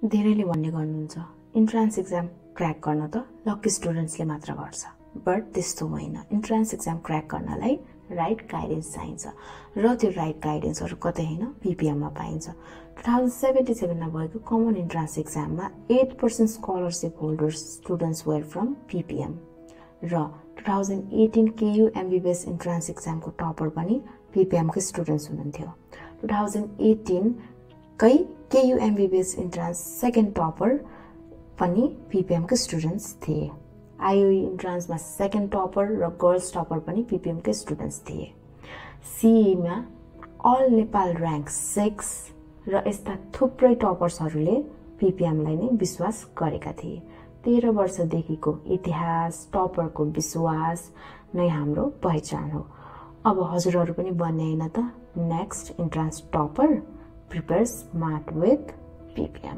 धेरैले भन्ने गर्नुहुन्छ इन्ट्रान्स एक्जाम क्र्याक गर्न त लकी स्टुडेन्ट्सले मात्र गर्छ, बट त्यस्तो होइन। इन्ट्रान्स एक्जाम क्र्याक गर्नलाई राइट गाइडेन्स चाहिन्छ र त्यो राइट गाइडेन्सहरू कतै होइन पिपिएममा पाइन्छ। 2077मा भएको कमन इन्ट्रान्स एक्जाममा 8% scholarship holders students were from PPM र 2018 केयु एमबिबिएस इन्ट्रान्स एक्जामको टपर पनि पिपिएमकै स्टुडेन्ट्स हुनुहुन्थ्यो। 2018 कै KU MBBS entrance second topper पनि पिपिएमकै स्टुडेन्ट्स थिए। आइओई इन्ट्रान्समा सेकेन्ड टपर र गर्ल्स टपर पनि पिपिएमकै स्टुडेन्ट्स थिए। सिईमा अल नेपाल र्याङ्क 6 र यस्ता थुप्रै टपर्सहरूले पिपिएमलाई नै विश्वास गरेका थिए। 13 वर्षदेखिको इतिहास, टपरको विश्वास नै हाम्रो पहिचान हो। अब हजुरहरू पनि बन्ने होइन त next entrance topper? Prepare smart with ppm.